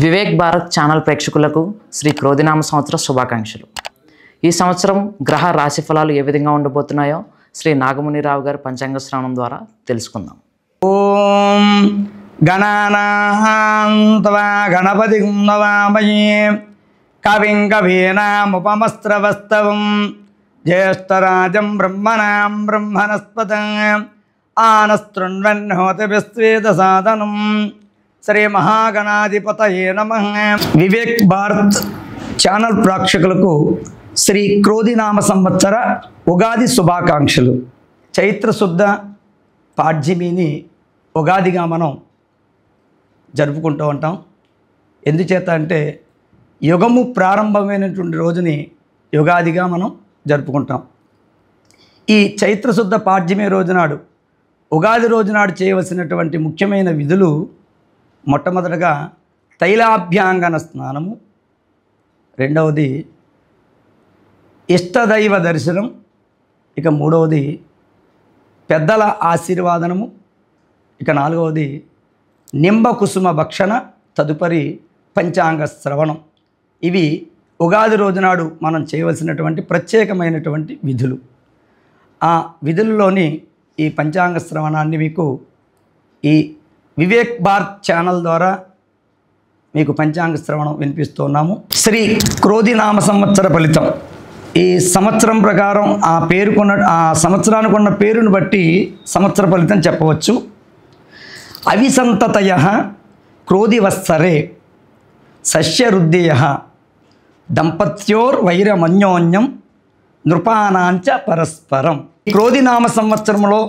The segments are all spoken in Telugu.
వివేక్ భారత్ ఛానల్ ప్రేక్షకులకు శ్రీ క్రోధినామ సంవత్సర శుభాకాంక్షలు. ఈ సంవత్సరం గ్రహ రాశి ఫలాలు ఏ విధంగా ఉండబోతున్నాయో శ్రీ నాగమునిరావు గారి పంచాంగ శ్రవణం ద్వారా తెలుసుకుందాం. ఓం గణానాం త్వా గణపతిం నమామహే కవిం కవీనాముపమస్రవస్తవం జ్యేష్ఠరాజం బ్రహ్మణాం బ్రహ్మణస్పతం ఆనస్తృణ్వన్నోతిభిస్వేదసాదనం శ్రీ మహాగణాధిపతయే నమః. వివేక్ భారత్ ఛానల్ ప్రేక్షకులకు శ్రీ క్రోధినామ సంవత్సర ఉగాది శుభాకాంక్షలు. చైత్రశుద్ధ పాడ్యమిని ఉగాదిగా మనం జరుపుకుంటూ ఉంటాం. ఎందుచేత అంటే యుగము ప్రారంభమైనటువంటి రోజుని యుగాదిగా మనం జరుపుకుంటాం. ఈ చైత్రశుద్ధ పాడ్యమి రోజునాడు ఉగాది రోజునాడు చేయవలసినటువంటి ముఖ్యమైన విధులు మొట్టమొదటగా తైలాభ్యాంగన స్నానము, రెండవది ఇష్టదైవ దర్శనం, ఇక మూడవది పెద్దల ఆశీర్వాదనము, ఇక నాలుగవది నింబ కుసుమ భక్షణ, తదుపరి పంచాంగ శ్రవణం. ఇవి ఉగాది రోజునాడు మనం చేయవలసినటువంటి ప్రత్యేకమైనటువంటి విధులు. ఆ విధుల్లోని ఈ పంచాంగ శ్రవణాన్ని మీకు ఈ వివేక్ భారత్ ఛానల్ ద్వారా మీకు పంచాంగ శ్రవణం వినిపిస్తున్నాము. శ్రీ క్రోధినామ సంవత్సర ఫలితం. ఈ సంవత్సరం ప్రకారం ఆ సంవత్సరానికి ఉన్న పేరును బట్టి సంవత్సర ఫలితం చెప్పవచ్చు. అవిసంతతయ క్రోధివత్సరే సస్యరుద్ధియ దంపత్యోర్వైరమన్యోన్యం నృపానాంచ పరస్పరం. క్రోధినామ సంవత్సరంలో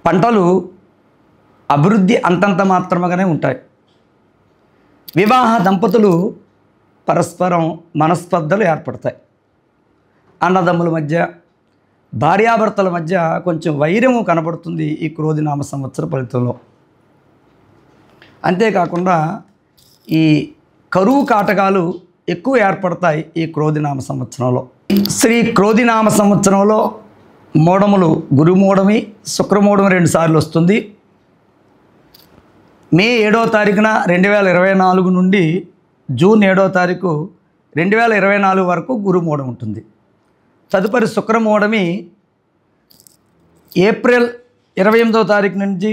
పంటలు అభివృద్ధి అంతంత మాత్రముగానే ఉంటాయి. వివాహ దంపతులు పరస్పరం మనస్పర్ధలు ఏర్పడతాయి. అన్నదమ్ముల మధ్య, భార్యాభర్తల మధ్య కొంచెం వైరము కనబడుతుంది ఈ క్రోధినామ సంవత్సర ఫలితంలో. అంతేకాకుండా ఈ కరువు కాటకాలు ఎక్కువ ఏర్పడతాయి ఈ క్రోధినామ సంవత్సరంలో. శ్రీ క్రోధినామ సంవత్సరంలో మూడములు గురుమూడమి, శుక్రమూడమి 2 సార్లు వస్తుంది. మే 7వ తారీఖున 2024 నుండి జూన్ 7వ తారీఖు 2024 వరకు గురుమూడం ఉంటుంది. తదుపరి శుక్రమూడమి ఏప్రిల్ 28వ తారీఖు నుంచి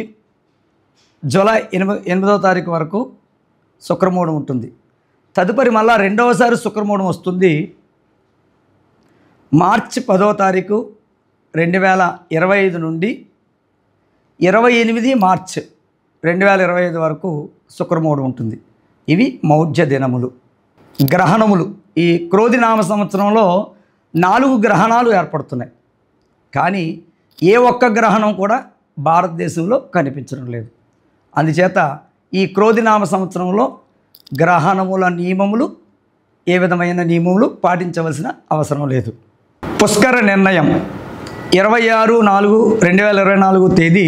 జూలై 8వ తారీఖు వరకు శుక్రమూడం ఉంటుంది. తదుపరి మళ్ళా రెండవసారి శుక్రమూడం వస్తుంది మార్చి 10వ తారీఖు 2025 నుండి 28 మార్చి 2025 వరకు శుక్రమూడం ఉంటుంది. ఇవి మౌఢ్య దినములు. గ్రహణములు. ఈ క్రోధినామ సంవత్సరంలో 4 గ్రహణాలు ఏర్పడుతున్నాయి. కానీ ఏ ఒక్క గ్రహణం కూడా భారతదేశంలో కనిపించడం లేదు. అందుచేత ఈ క్రోధినామ సంవత్సరంలో గ్రహణముల నియమములు, ఏ విధమైన నియమములు పాటించవలసిన అవసరం లేదు. పుష్కర నిర్ణయం 26/4/2024 తేదీ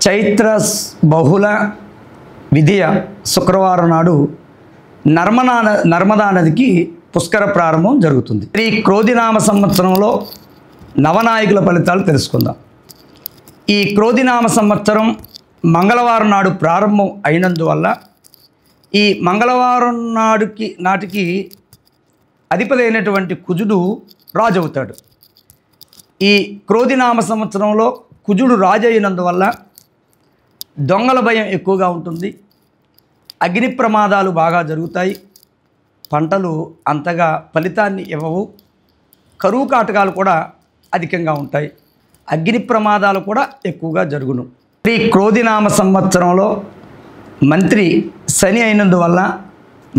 చైత్ర బహుళ విధియ శుక్రవారం నాడు నర్మదా నదికి పుష్కర ప్రారంభం జరుగుతుంది. ఈ క్రోధినామ సంవత్సరంలో నవనాయకుల ఫలితాలు తెలుసుకుందాం. ఈ క్రోధినామ సంవత్సరం మంగళవారం నాడు ప్రారంభం అయినందువల్ల ఈ మంగళవారం నాటికి అధిపతి అయినటువంటి కుజుడు రాజు అవుతాడు. ఈ క్రోధినామ సంవత్సరంలో కుజుడు రాజు అయినందువల్ల దొంగల భయం ఎక్కువగా ఉంటుంది. అగ్ని ప్రమాదాలు బాగా జరుగుతాయి. పంటలు అంతగా ఫలితాన్ని ఇవ్వవు. కరువు కాటకాలు కూడా అధికంగా ఉంటాయి. అగ్ని ప్రమాదాలు కూడా ఎక్కువగా జరుగును. ఈ క్రోధినామ సంవత్సరంలో మంత్రి శని అయినందువల్ల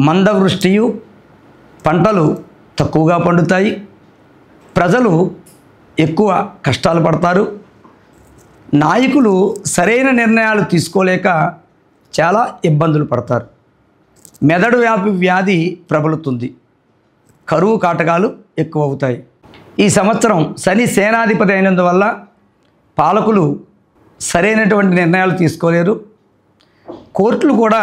మందవృష్టియు, పంటలు తక్కువగా పండుతాయి. ప్రజలు ఎక్కువ కష్టాలు పడతారు. నాయకులు సరైన నిర్ణయాలు తీసుకోలేక చాలా ఇబ్బందులు పడతారు. మెదడు వ్యాధి ప్రబలుతుంది. కరువు కాటకాలు ఎక్కువ అవుతాయి. ఈ సంవత్సరం శని సేనాధిపతి అయినందువల్ల పాలకులు సరైనటువంటి నిర్ణయాలు తీసుకోలేరు. కోర్టులు కూడా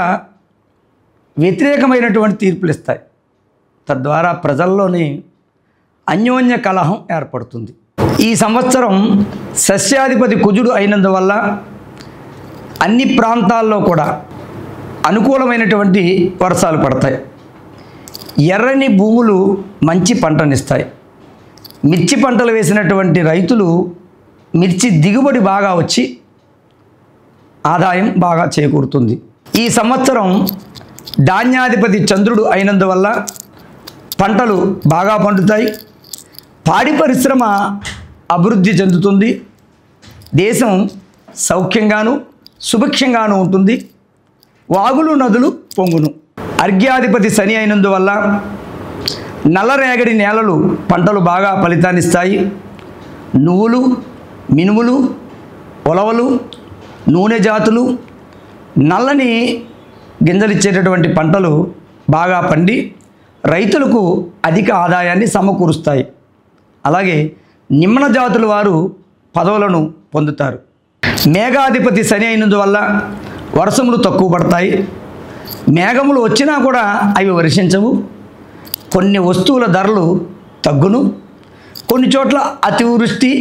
వ్యతిరేకమైనటువంటి తీర్పులు ఇస్తాయి. తద్వారా ప్రజల్లోని అన్యోన్య కలహం ఏర్పడుతుంది. ఈ సంవత్సరం సస్యాధిపతి కుజుడు అయినందువల్ల అన్ని ప్రాంతాల్లో కూడా అనుకూలమైనటువంటి వర్షాలు పడతాయి. ఎర్రని భూములు మంచి పంటనిస్తాయి. మిర్చి పంటలు వేసినటువంటి రైతులు మిర్చి దిగుబడి బాగా వచ్చి ఆదాయం బాగా చేకూరుతుంది. ఈ సంవత్సరం ధాన్యాధిపతి చంద్రుడు అయినందువల్ల పంటలు బాగా పండుతాయి. పాడి పరిశ్రమ అభివృద్ధి చెందుతుంది. దేశం సౌఖ్యంగాను సుభిక్షంగాను ఉంటుంది. వాగులు నదులు పొంగును. అర్ఘ్యాధిపతి శని అయినందువల్ల నల్లరేగడి నేలలు పంటలు బాగా ఫలితాన్నిస్తాయి. నువ్వులు, మినుములు, ఉలవలు, నూనె జాతులు, నల్లని గింజలిచ్చేటటువంటి పంటలు బాగా పండి రైతులకు అధిక ఆదాయాన్ని సమకూరుస్తాయి. అలాగే నిమ్న జాతుల వారు పదవులను పొందుతారు. మేఘాధిపతి శని అయినందువల్ల వర్షములు తక్కువ పడతాయి. మేఘములు వచ్చినా కూడా అవి వర్షించవు. కొన్ని వస్తువుల ధరలు తగ్గును. కొన్ని చోట్ల అతివృష్టి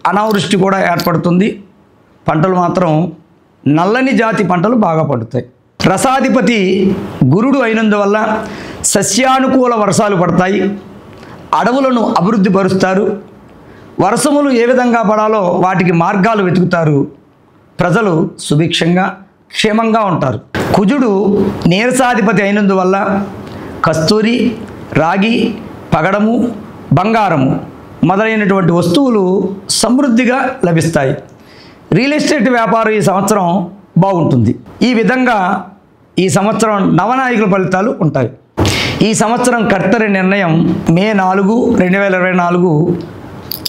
అనావృష్టి కూడా ఏర్పడుతుంది. పంటలు మాత్రం నల్లని జాతి పంటలు బాగా పడుతాయి. రసాధిపతి గురుడు అయినందువల్ల సస్యానుకూల వర్షాలు పడతాయి. అడవులను అభివృద్ధి పరుస్తారు. వర్షములు ఏ విధంగా పడాలో వాటికి మార్గాలు వెతుకుతారు. ప్రజలు సుభిక్షంగా క్షేమంగా ఉంటారు. కుజుడు నీరసాధిపతి అయినందువల్ల కస్తూరి, రాగి, పగడము, బంగారము మొదలైనటువంటి వస్తువులు సమృద్ధిగా లభిస్తాయి. రియల్ ఎస్టేట్ వ్యాపారం ఈ సంవత్సరం బాగుంటుంది. ఈ విధంగా ఈ సంవత్సరం నవనాయకుల ఫలితాలు ఉంటాయి. ఈ సంవత్సరం కర్తరి నిర్ణయం మే 4, 2024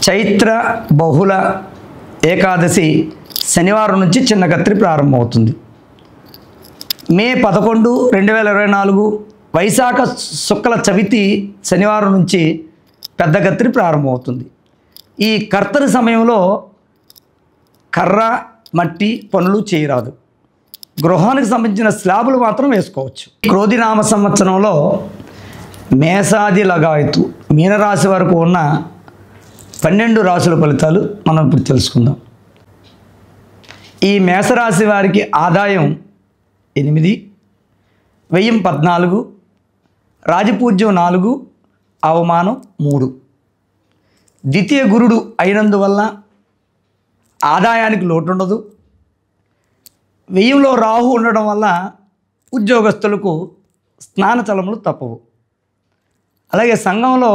చైత్ర బహుళ ఏకాదశి శనివారం నుంచి చిన్న కత్రి ప్రారంభమవుతుంది. మే 11, 2024 వైశాఖ శుక్ల చవితి శనివారం నుంచి పెద్ద కత్రి ప్రారంభమవుతుంది. ఈ కర్తరి సమయంలో కర్ర, మట్టి పనులు చేయరాదు. గృహానికి సంబంధించిన స్లాబులు మాత్రం వేసుకోవచ్చు. క్రోధినామ సంవత్సరంలో మేషాది లగాయతు మీనరాశి వరకు ఉన్న 12 రాశుల ఫలితాలు మనం ఇప్పుడు తెలుసుకుందాం. ఈ మేషరాశి వారికి ఆదాయం 8, వ్యయం 14, రాజపూజ్యం 4, అవమానం 3. ద్వితీయ గురుడు అయినందువల్ల ఆదాయానికి లోటు ఉండదు. వ్యయంలో రాహు ఉండడం వల్ల ఉద్యోగస్తులకు స్నానచలములు తప్పవు. అలాగే సంఘంలో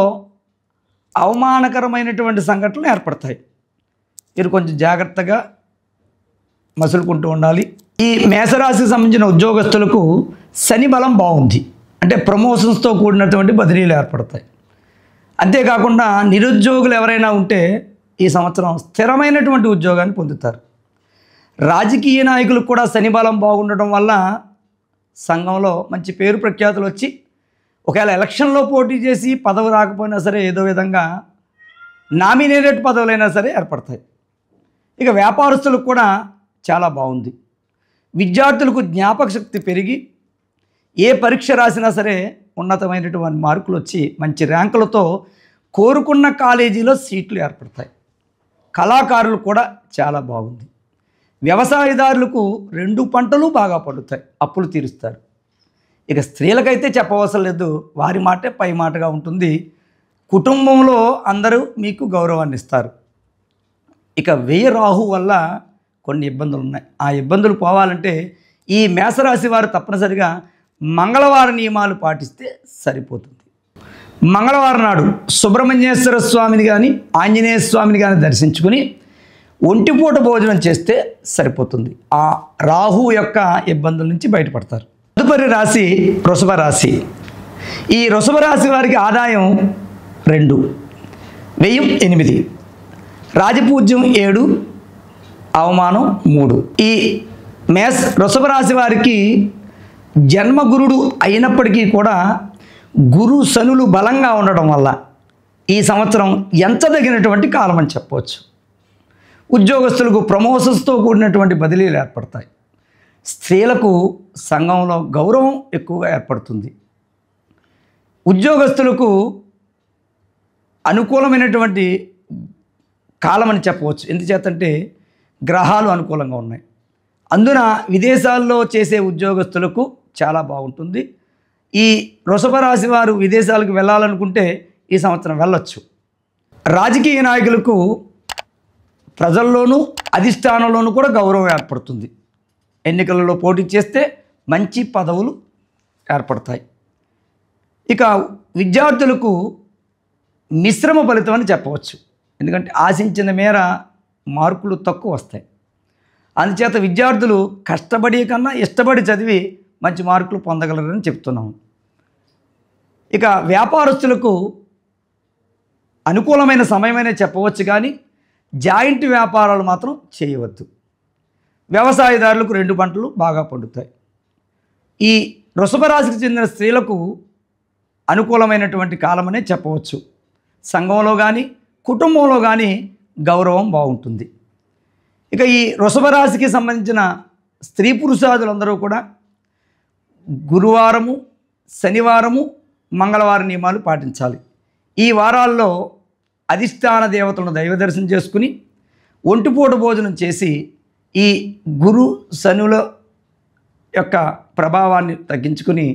అవమానకరమైనటువంటి సంఘటనలు ఏర్పడతాయి. మీరు కొంచెం జాగ్రత్తగా మసులుకుంటూ ఉండాలి. ఈ మేషరాశికి సంబంధించిన ఉద్యోగస్తులకు శని బలం బాగుంది. అంటే ప్రమోషన్స్తో కూడినటువంటి బదిలీలు ఏర్పడతాయి. అంతేకాకుండా నిరుద్యోగులు ఎవరైనా ఉంటే ఈ సంవత్సరం స్థిరమైనటువంటి ఉద్యోగాన్ని పొందుతారు. రాజకీయ నాయకులకు కూడా శని బలం బాగుండటం వల్ల సంఘంలో మంచి పేరు ప్రఖ్యాతులు వచ్చి ఒకవేళ ఎలక్షన్లో పోటీ చేసి పదవి రాకపోయినా సరే ఏదో విధంగా నామినేటెడ్ పదవులైనా సరే ఏర్పడతాయి. ఇక వ్యాపారస్తులకు కూడా చాలా బాగుంది. విద్యార్థులకు జ్ఞాపక శక్తి పెరిగి ఏ పరీక్ష రాసినా సరే ఉన్నతమైనటువంటి మార్కులు వచ్చి మంచి ర్యాంకులతో కోరుకున్న కాలేజీలో సీట్లు ఏర్పడతాయి. కళాకారులకు కూడా చాలా బాగుంది. వ్యవసాయదారులకు 2 పంటలు బాగా పండుతాయి. అప్పులు తీరుస్తారు. ఇక స్త్రీలకైతే చెప్పవసరం లేదు. వారి మాటే పై మాటగా ఉంటుంది. కుటుంబంలో అందరూ మీకు గౌరవాన్ని ఇస్తారు. ఇక వ్యయ రాహు వల్ల కొన్ని ఇబ్బందులు ఉన్నాయి. ఆ ఇబ్బందులు పోవాలంటే ఈ మేషరాశి వారు తప్పనిసరిగా మంగళవార నియమాలు పాటిస్తే సరిపోతుంది. మంగళవారం నాడు సుబ్రహ్మణ్యేశ్వర స్వామిని కానీ ఆంజనేయ స్వామిని కానీ దర్శించుకుని ఒంటిపూట భోజనం చేస్తే సరిపోతుంది. ఆ రాహు యొక్క ఇబ్బందుల నుంచి బయటపడతారు. తదుపరి రాశి వృషభ రాశి. ఈ వృషభ రాశి వారికి ఆదాయం 2, వ్యయం 8, రాజపూజ్యం 7, అవమానం 3. ఈ వృషభ రాశి వారికి జన్మగురుడు అయినప్పటికీ కూడా గురు శనులు బలంగా ఉండడం వల్ల ఈ సంవత్సరం ఎంచదగినటువంటి కాలం అని చెప్పవచ్చు. ఉద్యోగస్తులకు ప్రమోషన్స్తో కూడినటువంటి బదిలీలు ఏర్పడతాయి. స్త్రీలకు సంఘంలో గౌరవం ఎక్కువగా ఏర్పడుతుంది. ఉద్యోగస్తులకు అనుకూలమైనటువంటి కాలం అని చెప్పవచ్చు. ఎందుచేతంటే గ్రహాలు అనుకూలంగా ఉన్నాయి. అందున విదేశాల్లో చేసే ఉద్యోగస్తులకు చాలా బాగుంటుంది. ఈ వృషభ రాశి వారు విదేశాలకు వెళ్ళాలనుకుంటే ఈ సంవత్సరం వెళ్ళొచ్చు. రాజకీయ నాయకులకు ప్రజల్లోనూ అధిష్టానంలోనూ కూడా గౌరవం ఏర్పడుతుంది. ఎన్నికలలో పోటీ చేస్తే మంచి పదవులు ఏర్పడతాయి. ఇక విద్యార్థులకు మిశ్రమ ఫలితం అని చెప్పవచ్చు. ఎందుకంటే ఆశించిన మేర మార్కులు తక్కువ వస్తాయి. అందుచేత విద్యార్థులు కష్టపడి కన్నా ఇష్టపడి చదివి మంచి మార్కులు పొందగలరని చెప్తున్నాము. ఇక వ్యాపారస్తులకు అనుకూలమైన సమయమనే చెప్పవచ్చు, కానీ జాయింట్ వ్యాపారాలు మాత్రం చేయవద్దు. వ్యవసాయదారులకు 2 పంటలు బాగా పండుతాయి. ఈ వృషభ రాశికి చెందిన స్త్రీలకు అనుకూలమైనటువంటి కాలమనే చెప్పవచ్చు. సంఘంలో కానీ కుటుంబంలో కానీ గౌరవం బాగుంటుంది. ఇక ఈ వృషభ రాశికి సంబంధించిన స్త్రీ పురుషాదులందరూ కూడా గురువారము, శనివారము, మంగళవారం నియమాలు పాటించాలి. ఈ వారాల్లో అధిష్టాన దేవతలను దైవ దర్శనం చేసుకుని ఒంటిపూట భోజనం చేసి ఈ గురు శనుల యొక్క ప్రభావాన్ని తగ్గించుకుని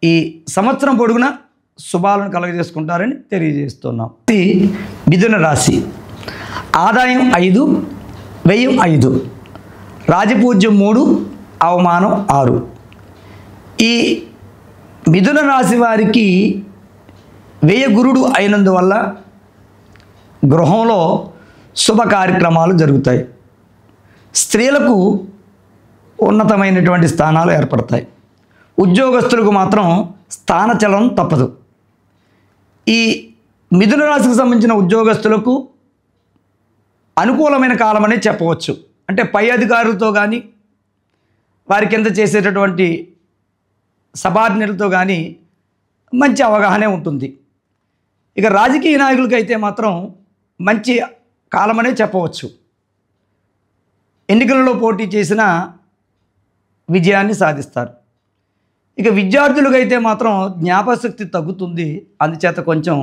ఈ సంవత్సరం పొడుగునా శుభాలను కలగజేసుకుంటారని తెలియజేస్తున్నాం. ఇది మిథున రాశి. ఆదాయం 5, వ్యయం 5, రాజపూజ్యం 3, అవమానం 6. ఈ మిథున రాశి వారికి వ్యయ గురుడు అయినందువల్ల గృహంలో శుభ కార్యక్రమాలు జరుగుతాయి. స్త్రీలకు ఉన్నతమైనటువంటి స్థానాలు ఏర్పడతాయి. ఉద్యోగస్తులకు మాత్రం స్థానచలనం తప్పదు. ఈ మిథున రాశికి సంబంధించిన ఉద్యోగస్తులకు అనుకూలమైన కాలం అనే చెప్పవచ్చు. అంటే పై అధికారులతో కానీ వారి కింద చేసేటటువంటి సబార్డినేట్లతో కానీ మంచి అవగాహనే ఉంటుంది. ఇక రాజకీయ నాయకులకైతే మాత్రం మంచి కాలమనే చెప్పవచ్చు. ఎన్నికలలో పోటీ చేసిన విజయాన్ని సాధిస్తారు. ఇక విద్యార్థులకైతే మాత్రం జ్ఞాపకశక్తి తగ్గుతుంది. అందుచేత కొంచెం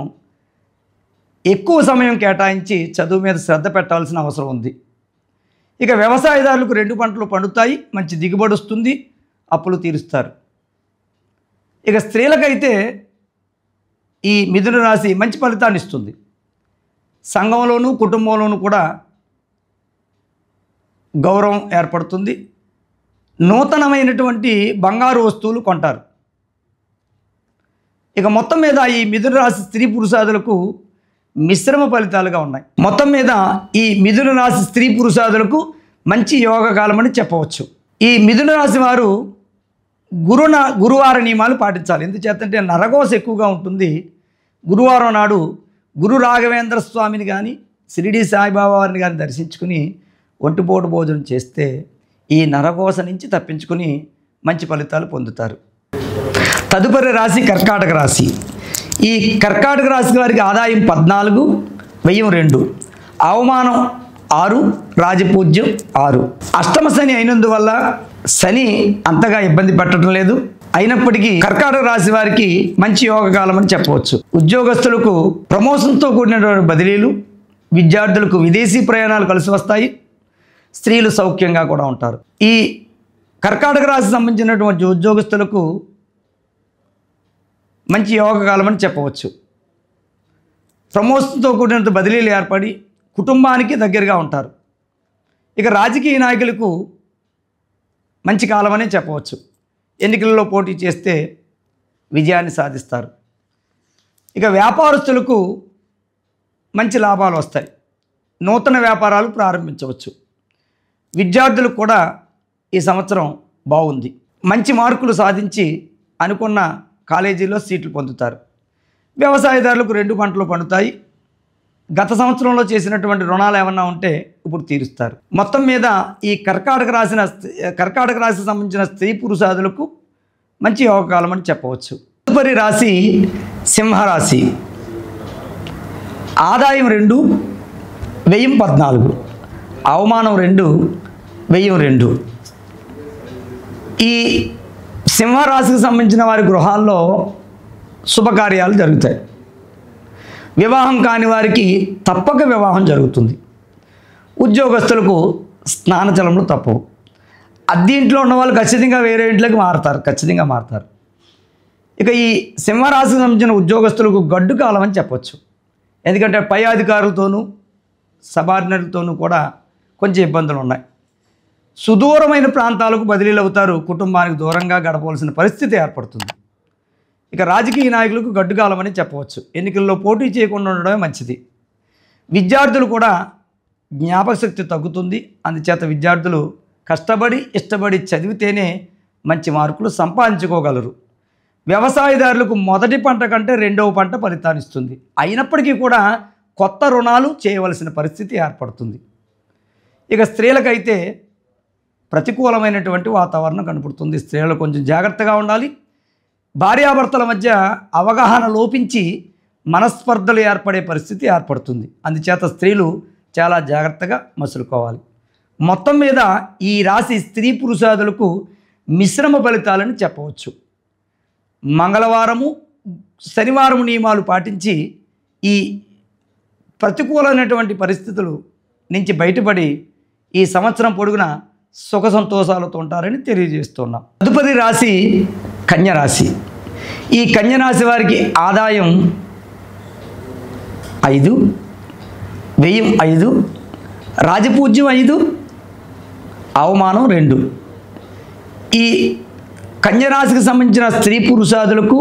ఎక్కువ సమయం కేటాయించి చదువు మీద శ్రద్ధ పెట్టాల్సిన అవసరం ఉంది. ఇక వ్యవసాయదారులకు 2 పంటలు పండుతాయి, మంచి దిగుబడి వస్తుంది, అప్పులు తీరుస్తారు. ఇక స్త్రీలకైతే ఈ మిథున రాశి మంచి ఫలితాన్ని ఇస్తుంది. సంఘంలోనూ కుటుంబంలోనూ కూడా గౌరవం ఏర్పడుతుంది. నూతనమైనటువంటి బంగారు వస్తువులు కొంటారు. ఇక మొత్తం మీద ఈ మిథున రాశి స్త్రీ పురుషాదులకు మిశ్రమ ఫలితాలుగా ఉన్నాయి. మొత్తం మీద ఈ మిథున రాశి స్త్రీ పురుషాదులకు మంచి యోగ కాలం అని చెప్పవచ్చు. ఈ మిథున రాశి వారు గురువార నియమాలు పాటించాలి. ఎందుచేతంటే నరఘోష ఎక్కువగా ఉంటుంది. గురువారం నాడు గురు రాఘవేంద్ర స్వామిని కానీ షిరిడి సాయిబాబా వారిని కానీ దర్శించుకుని ఒంటిపూట భోజనం చేస్తే ఈ నరఘోష నుంచి తప్పించుకుని మంచి ఫలితాలు పొందుతారు. తదుపరి రాశి కర్కాటక రాశి. ఈ కర్కాటక రాశి వారికి ఆదాయం 14, వ్యయం 2, అవమానం 6, రాజపూజ్యం 6. అష్టమ శని అయినందువల్ల శని అంతగా ఇబ్బంది పెట్టడం లేదు. అయినప్పటికీ కర్కాటక రాశి వారికి మంచి యోగకాలం అని చెప్పవచ్చు. ఉద్యోగస్తులకు ప్రమోషన్తో కూడినటువంటి బదిలీలు, విద్యార్థులకు విదేశీ ప్రయాణాలు కలిసి వస్తాయి. స్త్రీలు సౌఖ్యంగా కూడా ఉంటారు. ఈ కర్కాటక రాశి సంబంధించినటువంటి ఉద్యోగస్తులకు మంచి యోగకాలం అని చెప్పవచ్చు. ప్రమోషన్తో కూడినంత బదిలీలు ఏర్పడి కుటుంబానికి దగ్గరగా ఉంటారు. ఇక రాజకీయ నాయకులకు మంచి కాలం అనే చెప్పవచ్చు. ఎన్నికలలో పోటీ చేస్తే విజయాన్ని సాధిస్తారు. ఇక వ్యాపారస్తులకు మంచి లాభాలు వస్తాయి. నూతన వ్యాపారాలు ప్రారంభించవచ్చు. విద్యార్థులకు కూడా ఈ సంవత్సరం బాగుంది. మంచి మార్కులు సాధించి అనుకున్న కాలేజీలో సీట్లు పొందుతారు. వ్యవసాయదారులకు 2 పంటలు పండుతాయి. గత సంవత్సరంలో చేసినటువంటి రుణాలు ఏమన్నా ఉంటే ఇప్పుడు తీరుస్తారు. మొత్తం మీద ఈ కర్కాటక రాశి సంబంధించిన స్త్రీ పురుషాదులకు మంచి యోగకాలం అని చెప్పవచ్చు. తదుపరి రాశి సింహరాశి. ఆదాయం 2, వ్యయం 14, అవమానం 2, వ్యయం 2. ఈ సింహరాశికి సంబంధించిన వారి గృహాల్లో శుభకార్యాలు జరుగుతాయి. వివాహం కాని వారికి తప్పక వివాహం జరుగుతుంది. ఉద్యోగస్తులకు స్నానజలములు తప్పవు. అద్దె ఇంట్లో ఉన్న వాళ్ళు ఖచ్చితంగా వేరే ఇంట్లోకి మారుతారు, ఖచ్చితంగా మారుతారు. ఇక ఈ సింహరాశికి సంబంధించిన ఉద్యోగస్తులకు గడ్డు కాలం అని చెప్పొచ్చు. ఎందుకంటే పై అధికారులతోనూ సబార్డినేట్లతోనూ కూడా కొంచెం ఇబ్బందులు ఉన్నాయి. సుదూరమైన ప్రాంతాలకు బదిలీలు అవుతారు, కుటుంబానికి దూరంగా గడపవలసిన పరిస్థితి ఏర్పడుతుంది. ఇక రాజకీయ నాయకులకు గడ్డు కాలం అని చెప్పవచ్చు. ఎన్నికల్లో పోటీ చేయకుండా ఉండడమే మంచిది. విద్యార్థులు కూడా జ్ఞాపక శక్తి తగ్గుతుంది. అందుచేత విద్యార్థులు కష్టపడి ఇష్టపడి చదివితేనే మంచి మార్కులు సంపాదించుకోగలరు. వ్యవసాయదారులకు మొదటి పంట కంటే రెండవ పంట ఫలితాన్ని ఇస్తుంది. అయినప్పటికీ కూడా కొత్త రుణాలు చేయవలసిన పరిస్థితి ఏర్పడుతుంది. ఇక స్త్రీలకైతే ప్రతికూలమైనటువంటి వాతావరణం కనపడుతుంది. స్త్రీలు కొంచెం జాగ్రత్తగా ఉండాలి. భార్యాభర్తల మధ్య అవగాహన లోపించి మనస్పర్ధలు ఏర్పడే పరిస్థితి ఏర్పడుతుంది. అందుచేత స్త్రీలు చాలా జాగ్రత్తగా మసులుకోవాలి. మొత్తం మీద ఈ రాశి స్త్రీ పురుషాదులకు మిశ్రమ ఫలితాలని చెప్పవచ్చు. మంగళవారము శనివారము నియమాలు పాటించి ఈ ప్రతికూలమైనటువంటి పరిస్థితులు నుంచి బయటపడి ఈ సంవత్సరం పొడుగున సుఖ సంతోషాలతో ఉంటారని తెలియజేస్తున్నాం. తదుపరి రాశి కన్యరాశి. ఈ కన్యరాశి వారికి ఆదాయం 5, వ్యయం 5, రాజపూజ్యం 5, అవమానం 2. ఈ కన్యరాశికి సంబంధించిన స్త్రీ పురుషాదులకు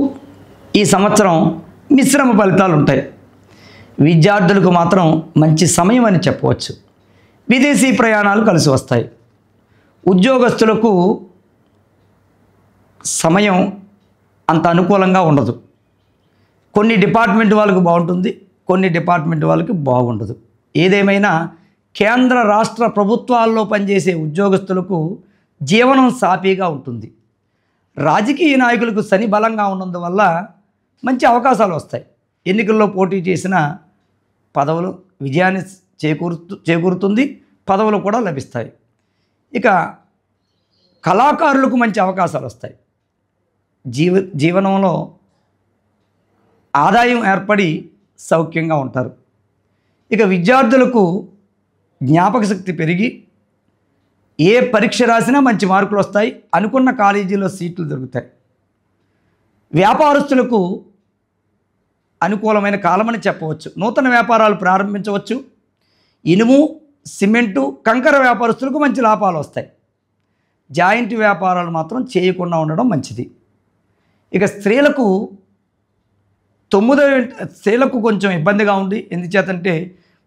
ఈ సంవత్సరం మిశ్రమ ఫలితాలు ఉంటాయి. విద్యార్థులకు మాత్రం మంచి సమయం అని చెప్పవచ్చు. విదేశీ ప్రయాణాలు కలిసి వస్తాయి. ఉద్యోగస్తులకు సమయం అంత అనుకూలంగా ఉండదు. కొన్ని డిపార్ట్మెంట్ వాళ్ళకు బాగుంటుంది, కొన్ని డిపార్ట్మెంట్ వాళ్ళకి బాగుండదు. ఏదేమైనా కేంద్ర రాష్ట్ర ప్రభుత్వాల్లో పనిచేసే ఉద్యోగస్తులకు జీవనం సాఫీగా ఉంటుంది. రాజకీయ నాయకులకు శని బలంగా ఉన్నందువల్ల మంచి అవకాశాలు వస్తాయి. ఎన్నికల్లో పోటీ చేసిన పదవులు విజయాన్ని చేకూరుతుంది, పదవులు కూడా లభిస్తాయి. ఇక కళాకారులకు మంచి అవకాశాలు వస్తాయి. జీవనంలో ఆదాయం ఏర్పడి సౌఖ్యంగా ఉంటారు. ఇక విద్యార్థులకు జ్ఞాపక శక్తి పెరిగి ఏ పరీక్ష రాసినా మంచి మార్కులు వస్తాయి. అనుకున్న కాలేజీలో సీట్లు దొరుకుతాయి. వ్యాపారస్తులకు అనుకూలమైన కాలమని చెప్పవచ్చు. నూతన వ్యాపారాలు ప్రారంభించవచ్చు. ఇనుము, సిమెంటు, కంకర వ్యాపారస్తులకు మంచి లాభాలు వస్తాయి. జాయింట్ వ్యాపారాలు మాత్రం చేయకుండా ఉండడం మంచిది. ఇక స్త్రీలకు స్త్రీలకు కొంచెం ఇబ్బందిగా ఉంది. ఎందుచేతంటే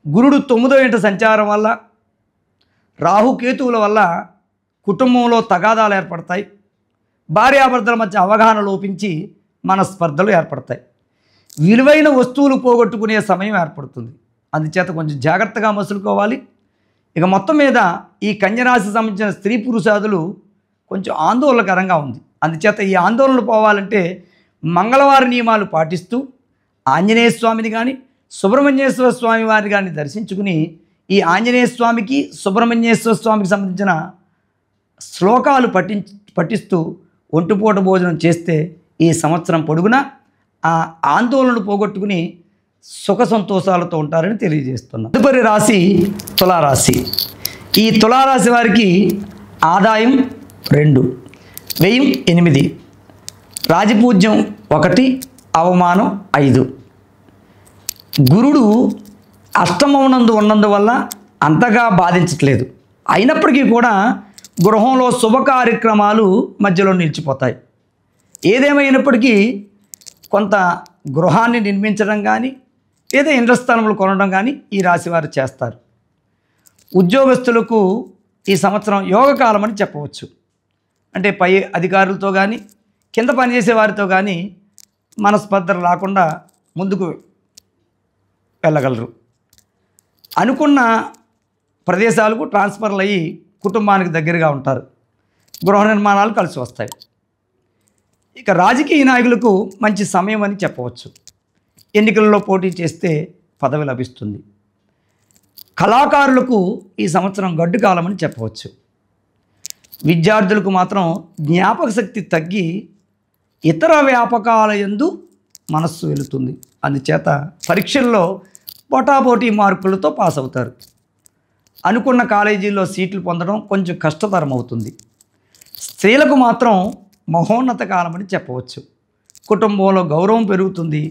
గురుడు 9వ ఇంట సంచారం వల్ల, రాహుకేతువుల వల్ల కుటుంబంలో తగాదాలు ఏర్పడతాయి. భార్యాభర్తల మధ్య అవగాహన లోపించి మనస్పర్ధలు ఏర్పడతాయి. విలువైన వస్తువులు పోగొట్టుకునే సమయం ఏర్పడుతుంది. అందుచేత కొంచెం జాగ్రత్తగా మసులుకోవాలి. ఇక మొత్తం మీద ఈ కన్యరాశి సంబంధించిన స్త్రీ పురుషాదులు కొంచెం ఆందోళనకరంగా ఉంది. అందుచేత ఈ ఆందోళనలు పోవాలంటే మంగళవారం నియమాలు పాటిస్తూ ఆంజనేయ స్వామిని కానీ సుబ్రహ్మణ్యేశ్వర స్వామి వారిని కానీ దర్శించుకుని ఈ ఆంజనేయ స్వామికి సుబ్రహ్మణ్యేశ్వర స్వామికి సంబంధించిన శ్లోకాలు పఠిస్తూ ఒంటిపూట భోజనం చేస్తే ఈ సంవత్సరం పొడుగునా ఆ ఆందోళనలు పోగొట్టుకుని సుఖ సంతోషాలతో ఉంటారని తెలియజేస్తున్నాం. తదుపరి రాశి తులారాశి. ఈ తులారాశి వారికి ఆదాయం 2, వ్యయం 8, రాజపూజ్యం 1, అవమానం 5. గురుడు అష్టమౌనందు ఉన్నందువల్ల అంతగా బాధించట్లేదు. అయినప్పటికీ కూడా గృహంలో శుభ కార్యక్రమాలు మధ్యలో నిలిచిపోతాయి. ఏదేమైనప్పటికీ కొంత గృహాన్ని నిర్మించడం కానీ లేదా ఇంద్ర స్థలములు కొనడం కానీ ఈ రాశివారు చేస్తారు. ఉద్యోగస్తులకు ఈ సంవత్సరం యోగకాలం అని చెప్పవచ్చు. అంటే పై అధికారులతో కానీ కింద పనిచేసే వారితో కానీ మనస్పర్ధలు రాకుండా ముందుకు వెళ్ళగలరు. అనుకున్న ప్రదేశాలకు ట్రాన్స్ఫర్లు అయ్యి కుటుంబానికి దగ్గరగా ఉంటారు. గృహ నిర్మాణాలు కలిసి వస్తాయి. ఇక రాజకీయ నాయకులకు మంచి సమయం అని చెప్పవచ్చు. ఎన్నికల్లో పోటీ చేస్తే పదవి లభిస్తుంది. కళాకారులకు ఈ సంవత్సరం గడ్డు కాలం అని చెప్పవచ్చు. విద్యార్థులకు మాత్రం జ్ఞాపక శక్తి తగ్గి ఇతర వ్యాపకాల యందు మనస్సు వెళుతుంది. అందుచేత పరీక్షల్లో పోటాపోటీ మార్కులతో పాస్ అవుతారు. అనుకున్న కాలేజీల్లో సీట్లు పొందడం కొంచెం కష్టతరం అవుతుంది. స్త్రీలకు మాత్రం మహోన్నత కాలం అని చెప్పవచ్చు. కుటుంబంలో గౌరవం పెరుగుతుంది.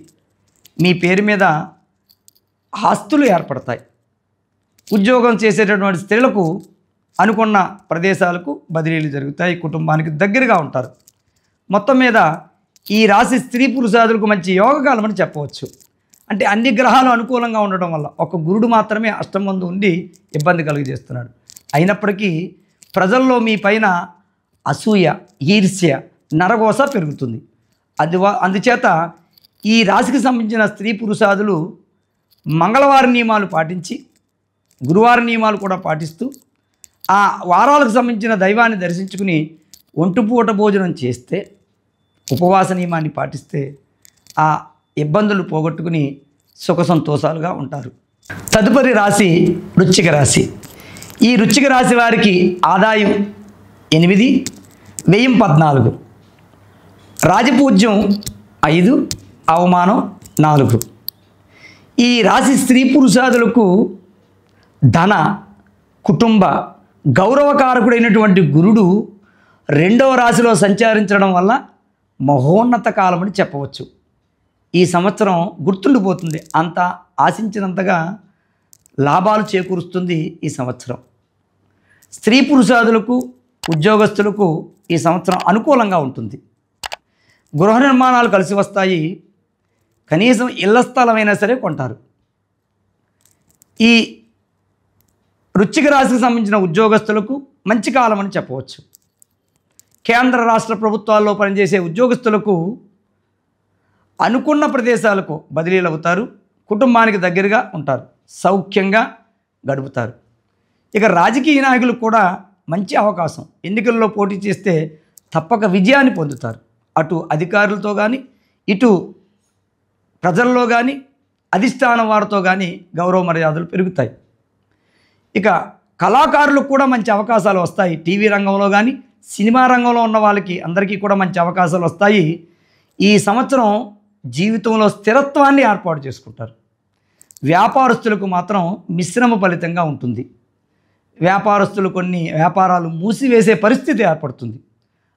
మీ పేరు మీద ఆస్తులు ఏర్పడతాయి. ఉద్యోగం చేసేటటువంటి స్త్రీలకు అనుకున్న ప్రదేశాలకు బదిలీలు జరుగుతాయి. కుటుంబానికి దగ్గరగా ఉంటారు. మొత్తం మీద ఈ రాశి స్త్రీ పురుషాదులకు మంచి యోగకాలం అని చెప్పవచ్చు. అంటే అన్ని గ్రహాలు అనుకూలంగా ఉండడం వల్ల ఒక గురుడు మాత్రమే అష్టం మందు ఉండి ఇబ్బంది కలిగజేస్తున్నాడు. అయినప్పటికీ ప్రజల్లో మీ పైన అసూయ, ఈర్ష్య, నరఘోష పెరుగుతుంది. అందుచేత ఈ రాశికి సంబంధించిన స్త్రీ పురుషాదులు మంగళవారం నియమాలు పాటించి, గురువారం నియమాలు కూడా పాటిస్తూ ఆ వారాలకు సంబంధించిన దైవాన్ని దర్శించుకుని ఒంటిపూట భోజనం చేస్తే, ఉపవాస నియమాన్ని పాటిస్తే ఆ ఇబ్బందులు పోగొట్టుకుని సుఖ సంతోషాలుగా ఉంటారు. తదుపరి రాశి వృశ్చిక రాశి. ఈ వృశ్చిక రాశి వారికి ఆదాయం 8, వ్యయం 14, రాజపూజ్యం 5, అవమానం 4. ఈ రాశి స్త్రీ పురుషాదులకు ధన, కుటుంబ, గౌరవకారకుడైనటువంటి గురుడు 2వ రాశిలో సంచరించడం వల్ల మహోన్నత కాలం అని చెప్పవచ్చు. ఈ సంవత్సరం గుర్తుండిపోతుంది. అంత ఆశించినంతగా లాభాలు చేకూరుస్తుంది ఈ సంవత్సరం. స్త్రీ పురుషాదులకు, ఉద్యోగస్తులకు ఈ సంవత్సరం అనుకూలంగా ఉంటుంది. గృహ నిర్మాణాలు కలిసి వస్తాయి. కనీసం ఇళ్ల స్థలమైనా సరే కొంటారు. ఈ వృశ్చిక రాశికి సంబంధించిన ఉద్యోగస్తులకు మంచి కాలం అని చెప్పవచ్చు. కేంద్ర రాష్ట్ర ప్రభుత్వాల్లో పనిచేసే ఉద్యోగస్తులకు అనుకున్న ప్రదేశాలకు బదిలీలు అవుతారు. కుటుంబానికి దగ్గరగా ఉంటారు. సౌఖ్యంగా గడుపుతారు. ఇక రాజకీయ నాయకులకు కూడా మంచి అవకాశం. ఎన్నికల్లో పోటీ చేస్తే తప్పక విజయాన్ని పొందుతారు. అటు అధికారులతో కానీ, ఇటు ప్రజల్లో కానీ, అధిష్టానం వారితో కానీ గౌరవ మర్యాదలు పెరుగుతాయి. ఇక కళాకారులకు కూడా మంచి అవకాశాలు వస్తాయి. టీవీ రంగంలో కానీ, సినిమా రంగంలో ఉన్న వాళ్ళకి అందరికీ కూడా మంచి అవకాశాలు వస్తాయి. ఈ సంవత్సరం జీవితంలో స్థిరత్వాన్ని ఏర్పాటు చేసుకుంటారు. వ్యాపారస్తులకు మాత్రం మిశ్రమ ఫలితంగా ఉంటుంది. వ్యాపారస్తులు కొన్ని వ్యాపారాలు మూసివేసే పరిస్థితి ఏర్పడుతుంది.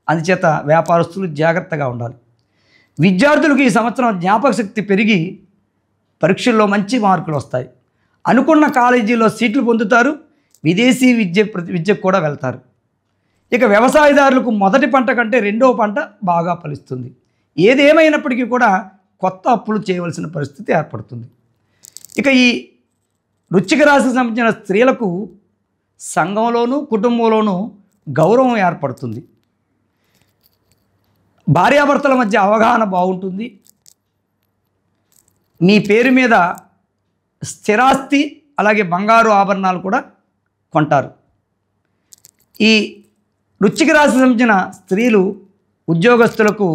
అందుచేత వ్యాపారస్తులు జాగ్రత్తగా ఉండాలి. విద్యార్థులకు ఈ సంవత్సరం జ్ఞాపక శక్తి పెరిగి పరీక్షల్లో మంచి మార్కులు వస్తాయి. అనుకున్న కాలేజీలో సీట్లు పొందుతారు. విదేశీ విద్యకు కూడా వెళ్తారు. ఇక వ్యవసాయదారులకు మొదటి పంట కంటే 2వ పంట బాగా ఫలిస్తుంది. ఏదేమైనప్పటికీ కూడా కొత్త అప్పులు చేయవలసిన పరిస్థితి ఏర్పడుతుంది. ఇక ఈ వృశ్చిక రాశికి సంబంధించిన స్త్రీలకు సంఘంలోనూ, కుటుంబంలోనూ గౌరవం ఏర్పడుతుంది. భార్యాభర్తల మధ్య అవగాహన బాగుంటుంది. మీ పేరు మీద స్థిరాస్తి, అలాగే బంగారు ఆభరణాలు కూడా కొంటారు. ఈ వృశ్చిక రాశికి సంబంధించిన స్త్రీలు ఉద్యోగస్తులకు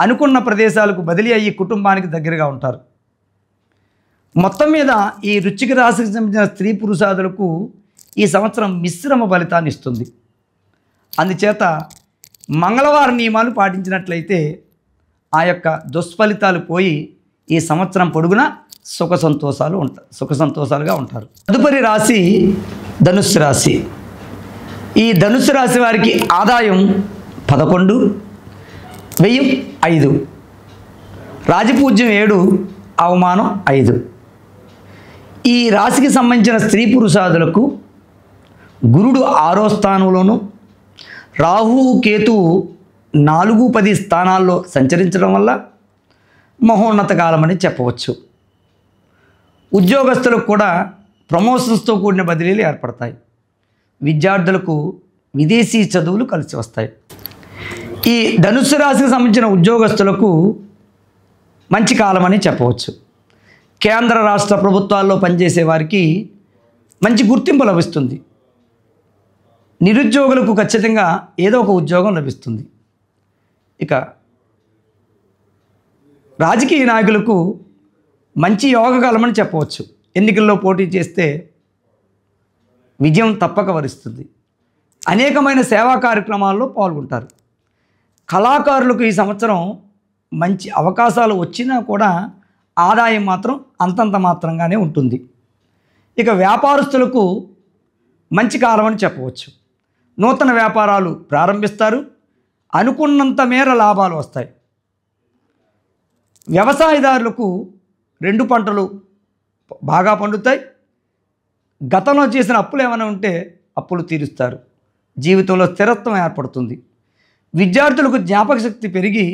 అనుకున్న ప్రదేశాలకు బదిలీ అయ్యి కుటుంబానికి దగ్గరగా ఉంటారు. మొత్తం మీద ఈ వృశ్చిక రాశికి సంబంధించిన స్త్రీ పురుషాదులకు ఈ సంవత్సరం మిశ్రమ ఫలితాన్ని ఇస్తుంది. అందుచేత మంగళవారం నియమాలు పాటించినట్లయితే ఆ యొక్క దుష్ఫలితాలు పోయి ఈ సంవత్సరం పొడుగునా సుఖ సంతోషాలుగా ఉంటారు. తదుపరి రాశి ధనుస్సు రాశి. ఈ ధనుస్సు రాశి వారికి ఆదాయం 11, వ్యయం 5, రాజపూజ్యం 7, అవమానం 5. ఈ రాశికి సంబంధించిన స్త్రీ పురుషాదులకు గురుడు 6వ స్థానంలోను, రాహువు, కేతువు 4, 10 స్థానాల్లో సంచరించడం వల్ల మహోన్నత కాలం అని చెప్పవచ్చు. ఉద్యోగస్తులకు కూడా ప్రమోషన్స్తో కూడిన బదిలీలు ఏర్పడతాయి. విద్యార్థులకు విదేశీ చదువులు కలిసి వస్తాయి. ఈ ధనుస్సు రాశికి సంబంధించిన ఉద్యోగస్తులకు మంచి కాలం అని చెప్పవచ్చు. కేంద్ర రాష్ట్ర ప్రభుత్వాల్లో పనిచేసే వారికి మంచి గుర్తింపు లభిస్తుంది. నిరుద్యోగులకు ఖచ్చితంగా ఏదో ఒక ఉద్యోగం లభిస్తుంది. ఇక రాజకీయ నాయకులకు మంచి యోగకాలం అని చెప్పవచ్చు. ఎన్నికల్లో పోటీ చేస్తే విజయం తప్పక వరిస్తుంది. అనేకమైన సేవా కార్యక్రమాల్లో పాల్గొంటారు. కళాకారులకు ఈ సంవత్సరం మంచి అవకాశాలు వచ్చినా కూడా ఆదాయం మాత్రం అంతంత మాత్రంగానే ఉంటుంది. ఇక వ్యాపారస్తులకు మంచి కాలం అని చెప్పవచ్చు. నూతన వ్యాపారాలు ప్రారంభిస్తారు. అనుకున్నంత మేర లాభాలు వస్తాయి. వ్యవసాయదారులకు 2 పంటలు బాగా పండుతాయి. గతంలో చేసిన అప్పులు ఏమైనా ఉంటే అప్పులు తీరుస్తారు. జీవితంలో స్థిరత్వం ఏర్పడుతుంది. విద్యార్థులకు జ్ఞాపక శక్తి పెరిగి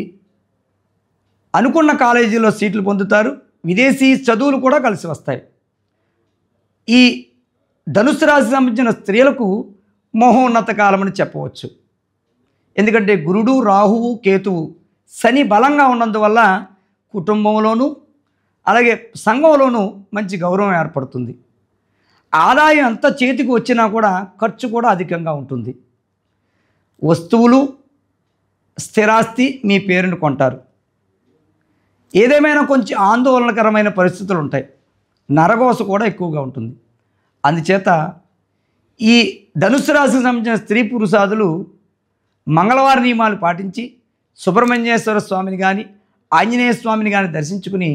అనుకున్న కాలేజీలో సీట్లు పొందుతారు. విదేశీ చదువులు కూడా కలిసి వస్తాయి. ఈ ధనుస్సు రాశికి సంబంధించిన స్త్రీలకు మహోన్నత కాలమని చెప్పవచ్చు. ఎందుకంటే గురుడు, రాహువు, కేతువు, శని బలంగా ఉన్నందువల్ల కుటుంబంలోనూ అలాగే సంఘంలోనూ మంచి గౌరవం ఏర్పడుతుంది. ఆదాయం ఎంత చేతికి వచ్చినా కూడా ఖర్చు కూడా అధికంగా ఉంటుంది. వస్తువులు, స్థిరాస్తి మీ పేరును కొంటారు. ఏదేమైనా కొంచెం ఆందోళనకరమైన పరిస్థితులు ఉంటాయి. నరఘోష కూడా ఎక్కువగా ఉంటుంది. అందుచేత ఈ ధనుస్సు రాశికి సంబంధించిన స్త్రీ పురుషాదులు మంగళవార నియమాలు పాటించి సుబ్రహ్మణ్యేశ్వర స్వామిని కానీ ఆంజనేయ స్వామిని కానీ దర్శించుకుని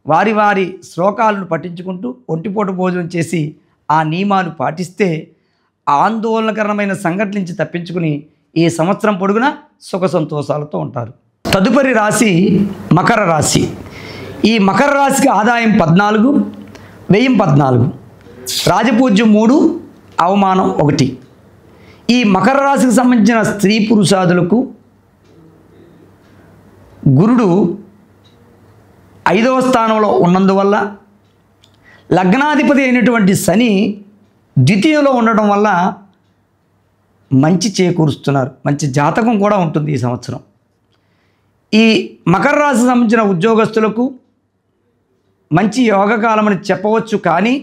వారి వారి శ్లోకాలను పఠించుకుంటూ ఒంటిపూట భోజనం చేసి ఆ నియమాలు పాటిస్తే ఆందోళనకరమైన సంఘటన నుంచి తప్పించుకుని ఈ సంవత్సరం పొడుగునా సుఖ సంతోషాలతో ఉంటారు. తదుపరి రాశి మకర రాశి. ఈ మకర రాశికి ఆదాయం 14, వ్యయం 14, రాజపూజ్యం 3, అవమానం 1. ఈ మకర రాశికి సంబంధించిన స్త్రీ పురుషాదులకు గురుడు 5వ స్థానంలో ఉన్నందువల్ల లగ్నాధిపతి అయినటువంటి శని ద్వితీయంలో ఉండడం వల్ల మంచి చేకూరుస్తున్నారు. మంచి జాతకం కూడా ఉంటుంది ఈ సంవత్సరం. ఈ మకర రాశికి సంబంధించిన ఉద్యోగస్తులకు మంచి యోగకాలమని చెప్పవచ్చు. కానీ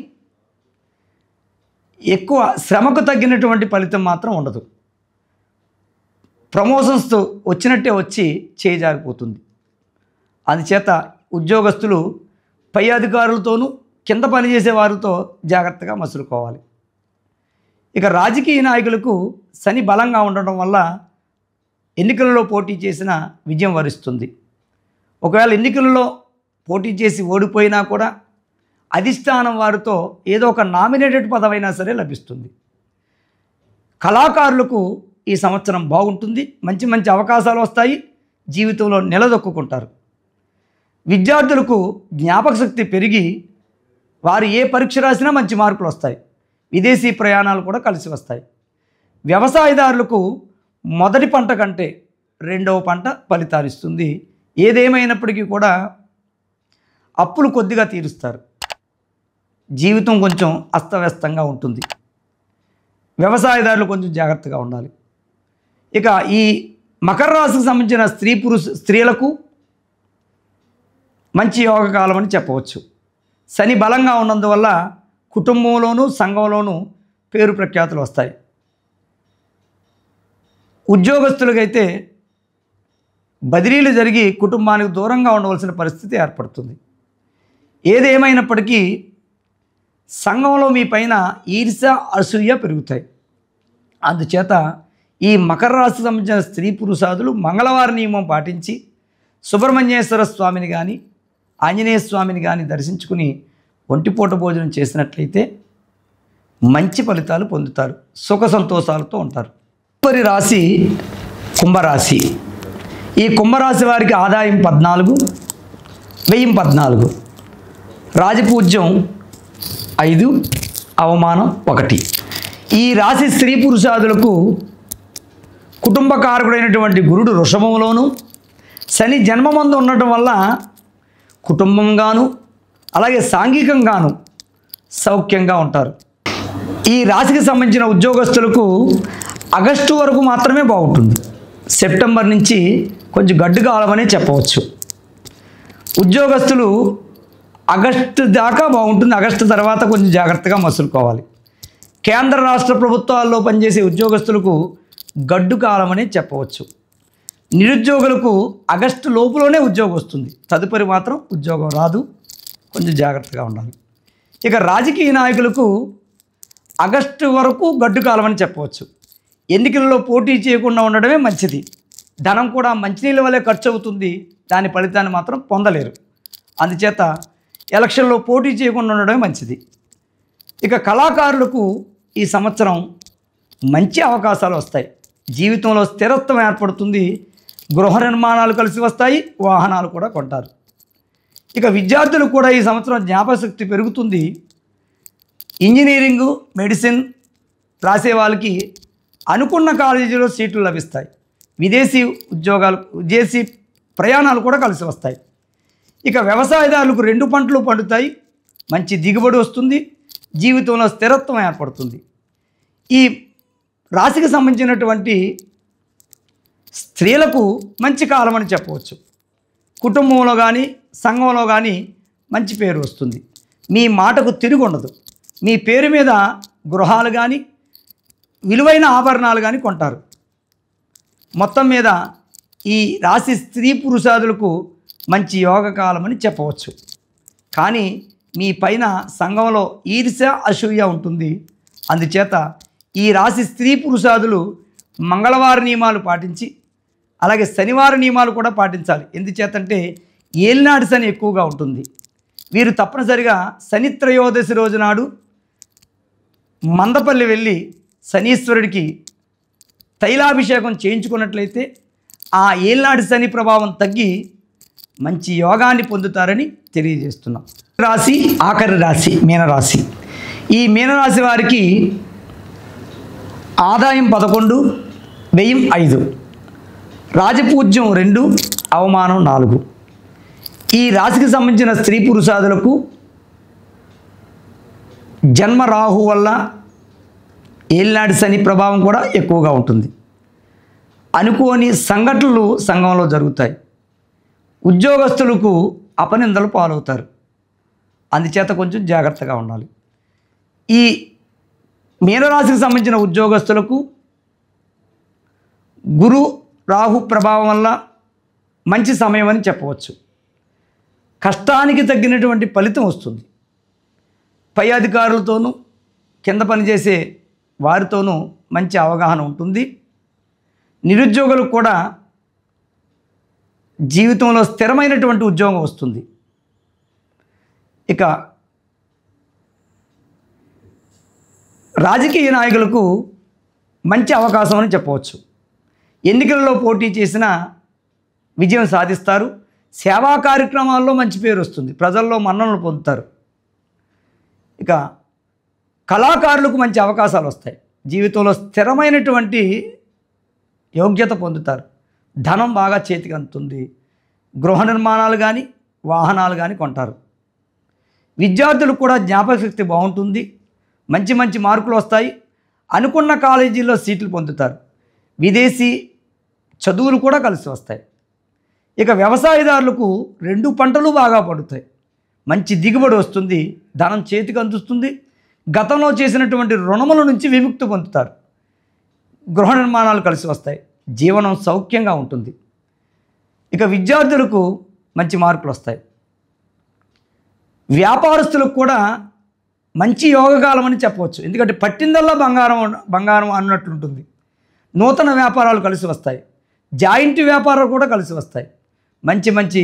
ఎక్కువ శ్రమకు తగ్గినటువంటి ఫలితం మాత్రం ఉండదు. ప్రమోషన్స్ వచ్చినట్టే వచ్చి చేజారిపోతుంది. అందుచేత ఉద్యోగస్తులు పై అధికారులతోనూ కింద పనిచేసే వారితో జాగ్రత్తగా మసులుకోవాలి. ఇక రాజకీయ నాయకులకు శని బలంగా ఉండడం వల్ల ఎన్నికలలో పోటీ చేసిన విజయం వరిస్తుంది. ఒకవేళ ఎన్నికలలో పోటీ చేసి ఓడిపోయినా కూడా అధిష్టానం వారితో ఏదో ఒక నామినేటెడ్ పదవైనా సరే లభిస్తుంది. కళాకారులకు ఈ సంవత్సరం బాగుంటుంది. మంచి మంచి అవకాశాలు వస్తాయి. జీవితంలో నిలదొక్కుంటారు. విద్యార్థులకు జ్ఞాపక శక్తి పెరిగి వారు ఏ పరీక్ష రాసినా మంచి మార్కులు వస్తాయి. విదేశీ ప్రయాణాలు కూడా కలిసి వస్తాయి. వ్యవసాయదారులకు మొదటి పంట కంటే 2వ పంట ఫలితాలు ఇస్తుంది. ఏదేమైనప్పటికీ కూడా అప్పులు కొద్దిగా తీరుస్తారు. జీవితం కొంచెం అస్తవ్యస్తంగా ఉంటుంది. వ్యవసాయదారులు కొంచెం జాగ్రత్తగా ఉండాలి. ఇక ఈ మకర రాశికి సంబంధించిన స్త్రీలకు మంచి యోగకాలం అని చెప్పవచ్చు. శని బలంగా ఉన్నందువల్ల కుటుంబంలోనూ సంఘంలోనూ పేరు ప్రఖ్యాతులు వస్తాయి. ఉద్యోగస్తులకైతే బదిలీలు జరిగి కుటుంబానికి దూరంగా ఉండవలసిన పరిస్థితి ఏర్పడుతుంది. ఏదేమైనప్పటికీ సంఘంలో మీ పైన ఈర్ష్య, అసూయ పెరుగుతాయి. అందుచేత ఈ మకర రాశికి సంబంధించిన స్త్రీ పురుషాదులు మంగళవార నియమం పాటించి సుబ్రహ్మణ్యేశ్వర స్వామిని కానీ ఆంజనేయ స్వామిని కానీ దర్శించుకుని ఒంటిపూట భోజనం చేసినట్లయితే మంచి ఫలితాలు పొందుతారు. సుఖ సంతోషాలతో ఉంటారు. తదుపరి రాశి కుంభరాశి. ఈ కుంభరాశి వారికి ఆదాయం 14, వ్యయం 14, రాజపూజ్యం 5, అవమానం 1. ఈ రాశి స్త్రీ పురుషాదులకు కుటుంబకారకుడైనటువంటి గురుడు వృషభంలోను శని జన్మమందు ఉండటం వల్ల కుటుంబంగాను అలాగే సాంఘికంగాను సౌఖ్యంగా ఉంటారు. ఈ రాశికి సంబంధించిన ఉద్యోగస్తులకు ఆగస్టు వరకు మాత్రమే బాగుంటుంది. సెప్టెంబర్ నుంచి కొంచెం గడ్డు కాలమనే చెప్పవచ్చు. ఉద్యోగస్తులు ఆగస్టు దాకా బాగుంటుంది. ఆగస్టు తర్వాత కొంచెం జాగ్రత్తగా మసులుకోవాలి. కేంద్ర రాష్ట్ర ప్రభుత్వాల్లో పనిచేసే ఉద్యోగస్తులకు గడ్డు కాలమనే చెప్పవచ్చు. నిరుద్యోగులకు ఆగస్టు లోపులోనే ఉద్యోగం వస్తుంది. తదుపరి మాత్రం ఉద్యోగం రాదు. కొంచెం జాగ్రత్తగా ఉండాలి. ఇక రాజకీయ నాయకులకు ఆగస్టు వరకు గడ్డు కాలం అని చెప్పవచ్చు. ఎన్నికలలో పోటీ చేయకుండా ఉండడమే మంచిది. ధనం కూడా మంచినీళ్ళ వల్లే ఖర్చు అవుతుంది. దాని ఫలితాన్ని మాత్రం పొందలేరు. అందుచేత ఎలక్షన్లో పోటీ చేయకుండా ఉండడమే మంచిది. ఇక కళాకారులకు ఈ సంవత్సరం మంచి అవకాశాలు వస్తాయి. జీవితంలో స్థిరత్వం ఏర్పడుతుంది. గృహ నిర్మాణాలు కలిసి వస్తాయి, వాహనాలు కూడా కొంటారు. ఇక విద్యార్థులు కూడా ఈ సంవత్సరం జ్ఞాపకశక్తి పెరుగుతుంది. ఇంజనీరింగు, మెడిసిన్ రాసే వాళ్ళకి అనుకున్న కాలేజీలో సీట్లు లభిస్తాయి. విదేశీ ప్రయాణాలు కూడా కలిసి వస్తాయి. ఇక వ్యవసాయదారులకు 2 పంటలు పండుతాయి. మంచి దిగుబడి వస్తుంది. జీవితంలో స్థిరత్వం ఏర్పడుతుంది. ఈ రాశికి సంబంధించినటువంటి స్త్రీలకు మంచి కాలం అని చెప్పవచ్చు. కుటుంబంలో కానీ సంఘంలో కానీ మంచి పేరు వస్తుంది. మీ మాటకు తిరిగి ఉండదు. మీ పేరు మీద గృహాలు కానీ విలువైన ఆభరణాలు కానీ కొంటారు. మొత్తం మీద ఈ రాశి స్త్రీ పురుషాదులకు మంచి యోగకాలం అని చెప్పవచ్చు. కానీ మీ పైన సంఘంలో ఈర్ష్య అసూయ ఉంటుంది. అందుచేత ఈ రాశి స్త్రీ పురుషాదులు మంగళవార నియమాలు పాటించి అలాగే శనివార నియమాలు కూడా పాటించాలి. ఎందుచేతంటే ఏలినాటి శని ఎక్కువగా ఉంటుంది. వీరు తప్పనిసరిగా శని త్రయోదశి రోజు నాడు మందపల్లి వెళ్ళి శనీశ్వరుడికి తైలాభిషేకం చేయించుకున్నట్లయితే ఆ ఏలినాటి శని ప్రభావం తగ్గి మంచి యోగాన్ని పొందుతారని తెలియజేస్తున్నాం. రాశి ఆఖరి రాశి మీనరాశి. ఈ మీనరాశి వారికి ఆదాయం 11, వ్యయం 5, రాజపూజ్యం 2, అవమానం 4. ఈ రాశికి సంబంధించిన స్త్రీ పురుషాదులకు జన్మ రాహు వల్ల ఏలినాటి శని ప్రభావం కూడా ఎక్కువగా ఉంటుంది. అనుకోని సంఘటనలు సంఘంలో జరుగుతాయి. ఉద్యోగస్తులకు అపనిందలు పాలవుతారు. అందుచేత కొంచెం జాగ్రత్తగా ఉండాలి. ఈ మీనరాశికి సంబంధించిన ఉద్యోగస్తులకు గురు రాహు ప్రభావం వల్ల మంచి సమయం అని చెప్పవచ్చు. కష్టానికి తగ్గినటువంటి ఫలితం వస్తుంది. పై అధికారులతోనూ కింద పనిచేసే వారితోనూ మంచి అవగాహన ఉంటుంది. నిరుద్యోగులకు కూడా జీవితంలో స్థిరమైనటువంటి ఉద్యోగం వస్తుంది. ఇక రాజకీయ నాయకులకు మంచి అవకాశం అని చెప్పవచ్చు. ఎన్నికలలో పోటీ చేసిన విజయం సాధిస్తారు. సేవా కార్యక్రమాల్లో మంచి పేరు వస్తుంది. ప్రజల్లో మన్ననలు పొందుతారు. ఇక కళాకారులకు మంచి అవకాశాలు వస్తాయి. జీవితంలో స్థిరమైనటువంటి యోగ్యత పొందుతారు. ధనం బాగా చేతికి అందుతుంది. గృహ నిర్మాణాలు కానీ వాహనాలు కానీ కొంటారు. విద్యార్థులకు కూడా జ్ఞాపకశక్తి బాగుంటుంది. మంచి మంచి మార్కులు వస్తాయి. అనుకున్న కాలేజీల్లో సీట్లు పొందుతారు. విదేశీ చదువులు కూడా కలిసి వస్తాయి. ఇక వ్యవసాయదారులకు 2 పంటలు బాగా పండుతాయి. మంచి దిగుబడి వస్తుంది. ధనం చేతికి అందుతుంది. గతంలో చేసినటువంటి రుణముల నుంచి విముక్తి పొందుతారు. గృహ నిర్మాణాలు కలిసి వస్తాయి. జీవనం సౌఖ్యంగా ఉంటుంది. ఇక విద్యార్థులకు మంచి మార్కులు వస్తాయి. వ్యాపారస్తులకు కూడా మంచి యోగకాలం అని చెప్పవచ్చు. ఎందుకంటే పట్టిందల్లా బంగారం అన్నట్లుంటుంది. నూతన వ్యాపారాలు కలిసి వస్తాయి. జాయింట్ వ్యాపారాలు కూడా కలిసి వస్తాయి. మంచి మంచి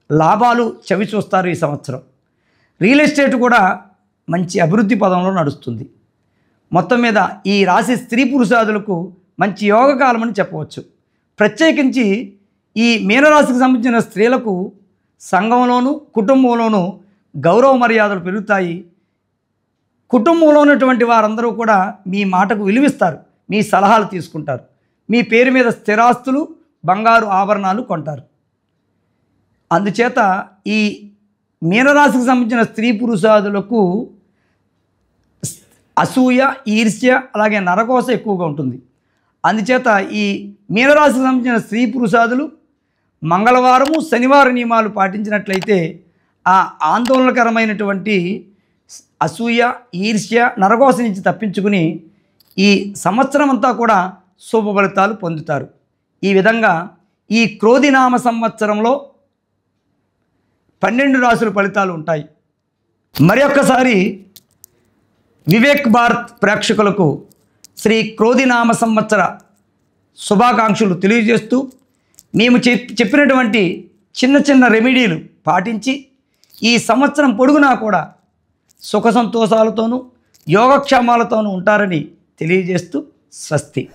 లాభాలు చవి చూస్తారు ఈ సంవత్సరం. రియల్ ఎస్టేట్ కూడా మంచి అభివృద్ధి పదంలో నడుస్తుంది. మొత్తం మీద ఈ రాశి స్త్రీ పురుషాదులకు మంచి యోగకాలం అని చెప్పవచ్చు. ప్రత్యేకించి ఈ మీనరాశికి సంబంధించిన స్త్రీలకు సంఘంలోనూ కుటుంబంలోనూ గౌరవ మర్యాదలు పెరుగుతాయి. కుటుంబంలో ఉన్నటువంటి వారందరూ కూడా మీ మాటకు విలువిస్తారు. మీ సలహాలు తీసుకుంటారు. మీ పేరు మీద స్థిరాస్తులు, బంగారు ఆభరణాలు కొంటారు. అందుచేత ఈ మీనరాశికి సంబంధించిన స్త్రీ పురుషాదులకు అసూయ, ఈర్ష్య అలాగే నరకోస ఎక్కువగా ఉంటుంది. అందుచేత ఈ మీనరాశికి సంబంధించిన స్త్రీ పురుషాదులు మంగళవారము శనివారం నియమాలు పాటించినట్లయితే ఆ ఆందోళనకరమైనటువంటి అసూయ, ఈర్ష్య, నరకోస నుంచి తప్పించుకుని ఈ సంవత్సరం అంతా కూడా శుభ ఫలితాలు పొందుతారు. ఈ విధంగా ఈ క్రోధినామ సంవత్సరంలో 12 రాశుల ఫలితాలు ఉంటాయి. మరి ఒక్కసారి వివేక్ భారత్ ప్రేక్షకులకు శ్రీ క్రోధినామ సంవత్సర శుభాకాంక్షలు తెలియజేస్తూ మేము చెప్పినటువంటి చిన్న చిన్న రెమెడీలు పాటించి ఈ సంవత్సరం పొడుగునా కూడా సుఖ సంతోషాలతోనూ యోగక్షేమాలతోనూ ఉంటారని తెలియజేస్తూ స్వస్తి.